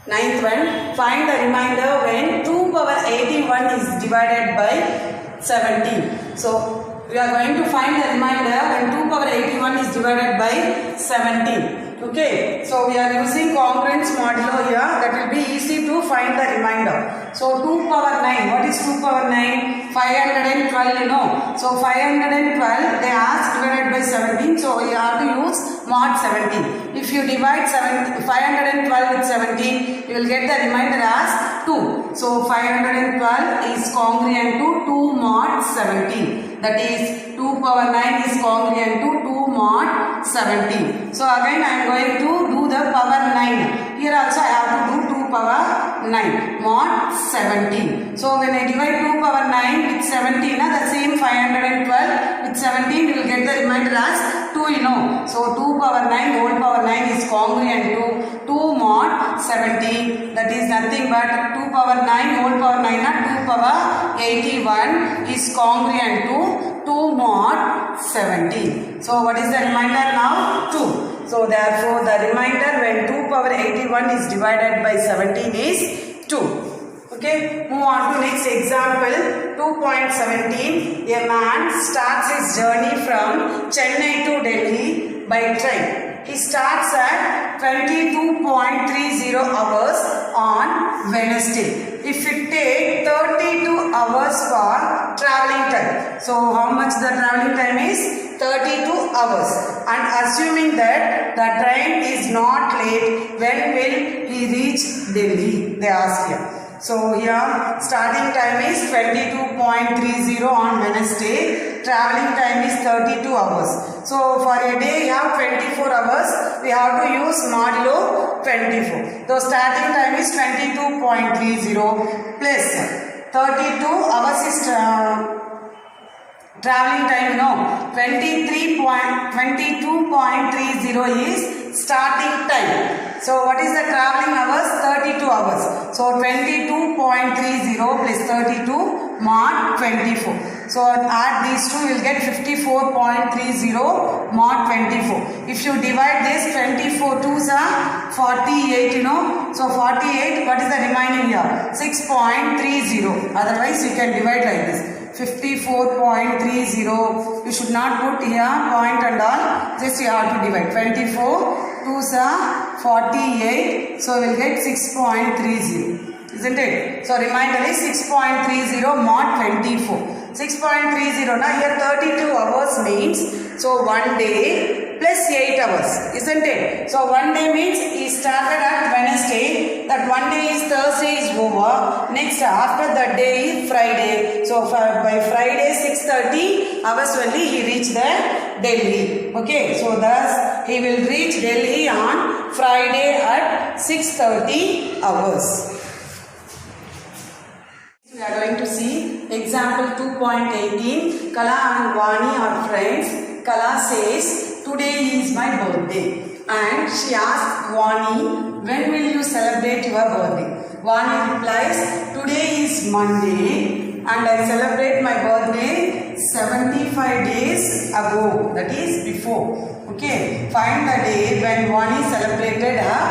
Ninth one, find the remainder when 2 power 81 is divided by 17. So, we are going to find the remainder when 2 power 81 is divided by 17. Okay, so we are using congruence modulo here. That will be easy to find the remainder. So 2 power 9. What is 2 power 9? 512, you know. So 512 they asked divided by 17. So you have to use mod 17. If you divide 512 with 17, you will get the remainder as 2. So 512 is congruent to 2 mod 17. That is 2 power 9 is congruent to 2 mod 17. So again I am going to do the power 9. Here also I have to do 2 power 9 mod 17. So when I divide 2 power 9 with 17, the same 512 with 17 we will get the remainder as 2, you know. So 2 power 9 whole power 9 is congruent to 2 mod 17. That is nothing but 2 power 9 whole power 9 2 power 81 is congruent to 2 mod 17. So what is the remainder now? 2. So therefore the remainder when 2 power 81 is divided by 17 is 2. Okay, move on to next example. 2.17. A man starts his journey from Chennai to Delhi by train. He starts at 22.30 hours on Wednesday. If it takes 32 hours for traveling time. So how much the traveling time is? 32 hours. And assuming that the train is not late, when will he reach Delhi? They ask here. So here starting time is 22.30 on Wednesday. Traveling time is 32 hours. So for a day you have 24 hours. We have to use modulo 24. So starting time is 22.30 plus 32 hours is traveling time, no. 22.30 is starting time. So what is the traveling hours? 32 hours. So 22.30 plus 32 mod 24. So add these two, you will get 54.30 mod 24. If you divide this, 24 2s are 48, you know. So 48, what is the remaining here? 6.30. Otherwise you can divide like this. 54.30. You should not put here point and all. Just you have to divide. 24 2s are 48. So we will get 6.30. Isn't it? So remainder is 6.30 mod 24. 6.30 now here 32 hours means so 1 day plus 8 hours, isn't it? So 1 day means he started at Wednesday, that 1 day is Thursday is over. Next after that day is Friday. So by Friday 6:30 hours only he reached the Delhi. Okay, so thus he will reach Delhi on Friday at 6:30 hours. We are going to see example 2.18. Kala and Vani are friends. Kala says, today is my birthday. And she asks Vani, when will you celebrate your birthday? Vani replies, today is Monday and I celebrate my birthday 75 days ago. That is before. Okay, find the day when Vani celebrated her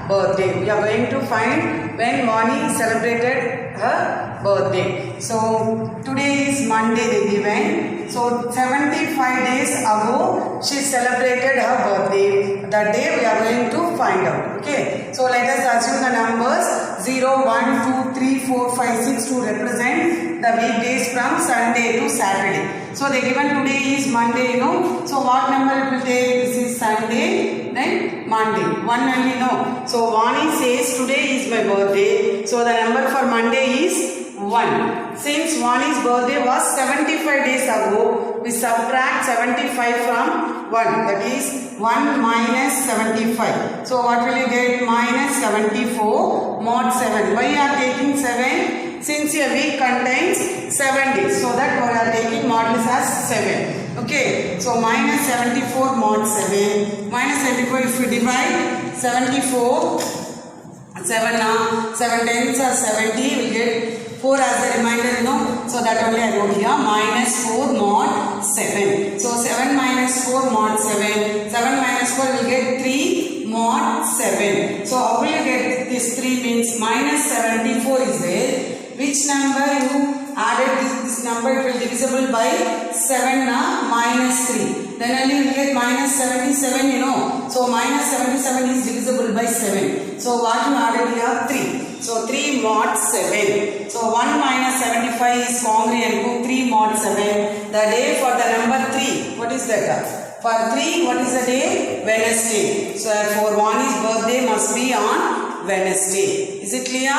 birthday. We are going to find when Vani celebrated her birthday. So today is Monday they given. So 75 days ago she celebrated her birthday. That day we are going to find out. Okay. So let us assume the numbers 0, 1, 2, 3, 4, 5, 6 to represent the weekdays from Sunday to Saturday. So they given today is Monday, you know. So what number it will take? This is Sunday, then Monday. One only, no. So Vani says today is my birthday. So the number for Monday is 1. Since Vani's birthday was 75 days ago, we subtract 75 from 1. That is 1 minus 75. So what will you get? Minus 74 mod 7. Why you are taking 7? Since your week contains 7 days. So that we are taking modulus as 7. Okay. So minus 74 mod 7. Minus 74 if you divide 74. 7 tens are 70. We get 4 as the remainder, you know. So that only I wrote here. Minus 4 mod 7. So 7 minus 4 mod 7. 7 minus 4 will get 3 mod 7. So how will you get this this 3 means minus 74 is there. Which number you added this number, it will divisible by 7 minus 3. Then only you will get minus 77, you know. So minus 77 is divisible by 7. So what you added here? 3. So 3 mod 7. So 1 minus 75 is congruent to 3 mod 7. The day for the number 3. What is that? For 3, what is the day? Wednesday. So for 1 is birthday must be on Wednesday. Is it clear?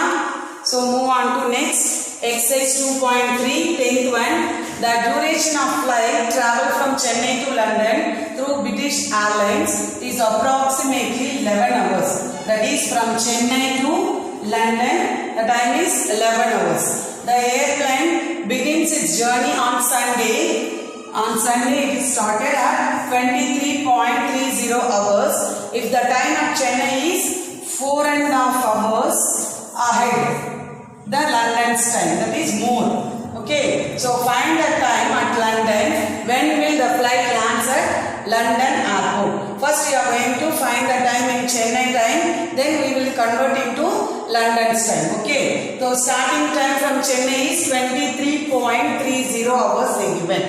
So move on to next. Exercise 2.3, 10th one. The duration of flight travel from Chennai to London through British Airlines is approximately 11 hours. That is from Chennai to London, the time is 11 hours. The airplane begins its journey on Sunday. On Sunday it is started at 23.30 hours. If the time at Chennai is 4.5 hours ahead the London's time, that is more. Okay, so find the time at London. When will the flight lands at London airport? First you are going to find the time in Chennai time, then we will convert into London's time. Okay, so starting time from Chennai is 23.30 hours they given.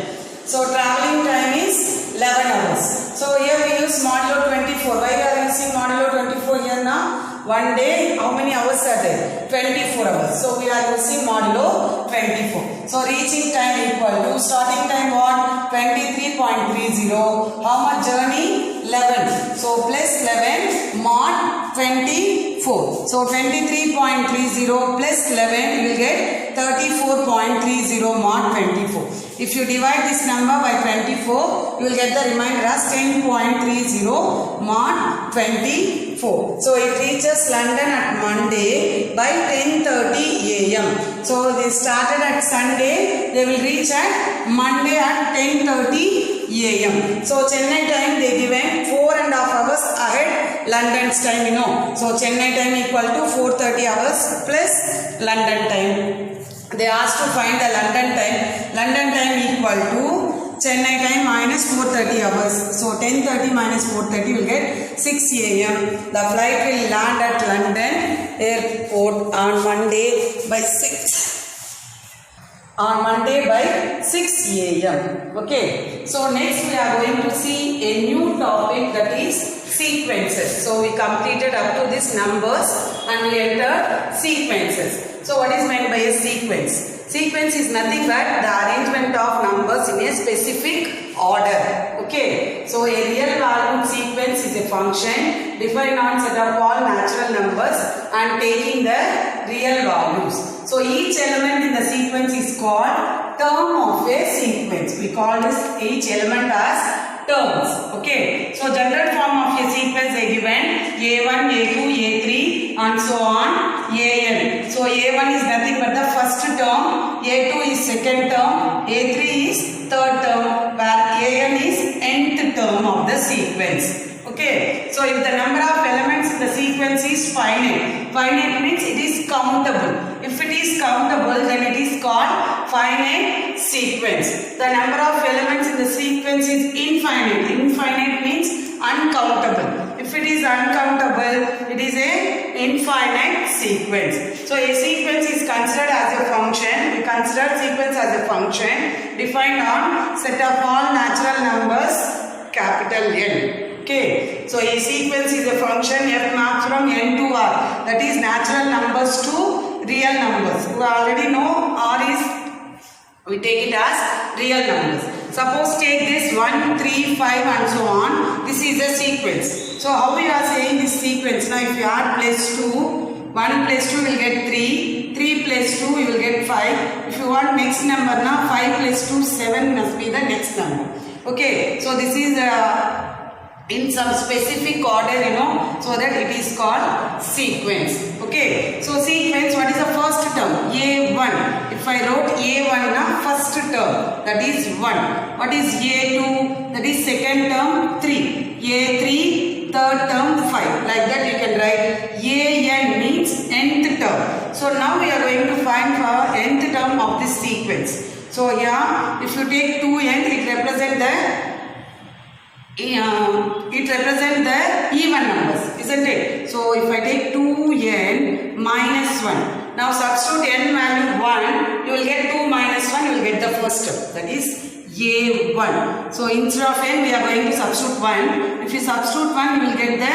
So traveling time is 11 hours. So here we use modulo 24. Why we are using modulo 24 here now? One day, how many hours are there? 24 hours. So we are using modulo 24. So reaching time equal to starting time what? 23.30. How much journey? 11. So plus 11 mod 24. So 23.30 plus 11 you will get 34.30 mod 24. If you divide this number by 24, you will get the remainder as 10.30 mod 24. So it reaches London at Monday by 10:30 a.m. So they started at Sunday, they will reach at Monday at 10:30 a.m. So Chennai time they given 4.5 hours ahead London's time, you know. So Chennai time equal to 4:30 hours plus London time. They asked to find the London time. London time equal to Chennai time minus 4:30 hours. So 10:30 minus 4:30 will get 6 a.m. The flight will land at London airport on Monday by 6. On Monday by 6 a.m. Okay. So next we are going to see a new topic, that is sequences. So we completed up to this numbers and we entered sequences. So what is meant by a sequence? Sequence is nothing but the arrangement of numbers in a specific order. Okay. So a real valued sequence is a function defined on set of all natural numbers and taking the real values. So each element in the sequence is called term of a sequence. We call this each element as terms. Okay. So general form of a sequence they given A1, A2, A3 and so on AN. So A1 is nothing but the first term, A2 is second term, A3 is third term, where AN is nth term of the sequence. Okay. So if the number of elements in the sequence is finite, finite means it is countable. If it is countable, then it is called finite sequence. The number of elements in the sequence is infinite. Infinite means uncountable. If it is uncountable, it is a infinite sequence. So a sequence is considered as a function. We consider sequence as a function defined on set of all natural numbers capital N. Okay, so a sequence is a function f maps from n to r, that is natural numbers to real numbers. You already know r is, we take it as real numbers. Suppose take this 1, 3, 5 and so on. This is a sequence. So how we are saying this sequence? Now if you add plus 2, 1 plus 2 will get 3, 3 plus 2 you will get 5. If you want next number now, 5 plus 2, 7 must be the next number. Okay, so this is in some specific order, you know, so that it is called sequence. Okay, so sequence, what is the first term? A1. If I wrote A1 na first term, that is 1. What is A2? That is second term, 3. A3, third term, 5. Like that you can write. AN means nth term. So now we are going to find for nth term of this sequence. So here, if you take 2n, it represents the even numbers, isn't it? So if I take 2n, minus 1. Now substitute n value 1, you will get 2 minus 1, you will get the first term, that is a1. So instead of n we are going to substitute 1. If you substitute 1 you will get the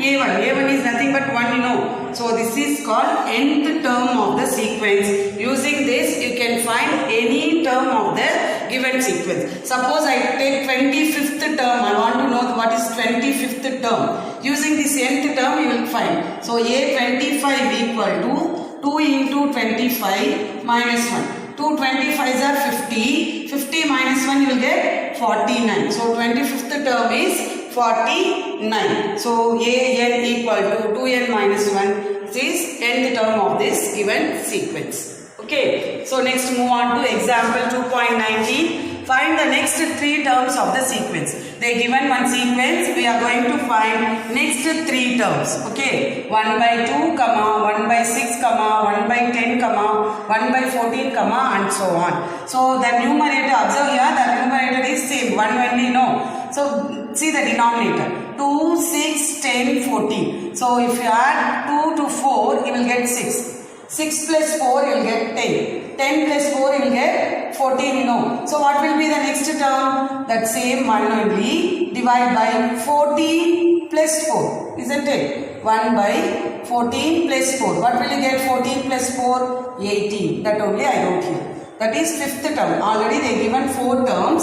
a1. a1 is nothing but 1 you know. So this is called nth term of the sequence. Using this you can find any term of the given sequence. Suppose I take 25th term. I want to know what is 25th term. Using this nth term you will find. So a25 equal to 2 into 25 minus 1. 2 25s are 50. 50 minus 1 you will get 49. So 25th term is 49. So an equal to 2n minus 1 is nth term of this given sequence. Okay. So next move on to example 2.19. Find the next 3 terms of the sequence. They given one sequence. We are going to find next 3 terms. Okay. 1 by 2, 1 by 6, 1 by 10, 1 by 14, and so on. So the numerator, observe here, the numerator is same. 1 only, no. So see the denominator. 2, 6, 10, 14. So if you add 2 to 4, you will get 6. 6 plus 4 you will get 10. 10 plus 4 you will get 14 you know. So what will be the next term? That same one only. Divide by 14 plus 4. Isn't it? 1 by 14 plus 4. What will you get? 14 plus 4? 18. That only I wrote here. That is 5th term. Already they given 4 terms.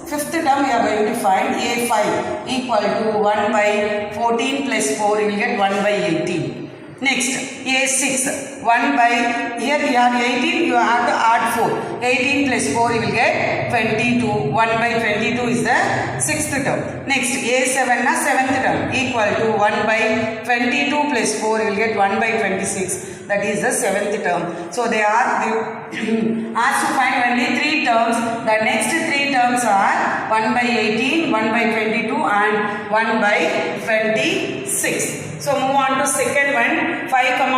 5th term we are going to find a5 equal to 1 by 14 plus 4. You will get 1 by 18. Next, a6, 1 by, here we have 18, you have to add 4. 18 plus 4, you will get 22. 1 by 22 is the 6th term. Next, a7, 7th term, equal to 1 by 22 plus 4, you will get 1 by 26. That is the 7th term. So they are asked to find only 3 terms. The next 3 terms are 1 by 18, 1 by 22 and 1 by 26. So move on to second one. 5, 2,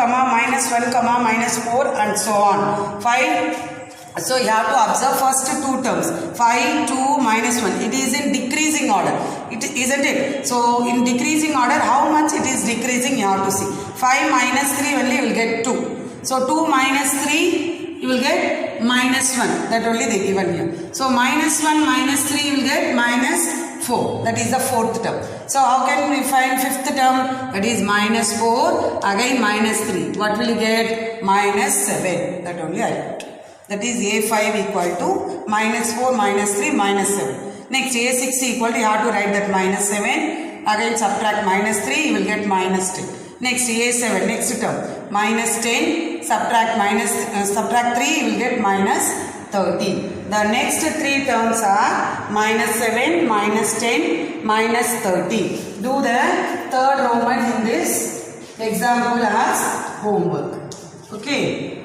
minus 1, minus 4 and so on. 5. So you have to observe first 2 terms. 5, 2, minus 1. It is in decreasing order. Isn't it? So in decreasing order, how much it is decreasing you have to see. 5 minus 3 only you will get 2. So 2 minus 3 you will get minus 1. That only they given here. So minus 1 minus 3 you will get minus 4. That is the 4th term. So how can we find 5th term? That is minus 4. Again minus 3. What will you get? Minus 7. That only I wrote. That is a5 equal to minus 4 minus 3 minus 7. Next a6 equal to, you have to write that minus 7. Again subtract minus 3. You will get minus 10. Next a7, next term, minus 10, subtract 3, you will get minus 13. The next 3 terms are minus 7, minus 10, minus 13. Do the third Roman in this example as homework. Okay.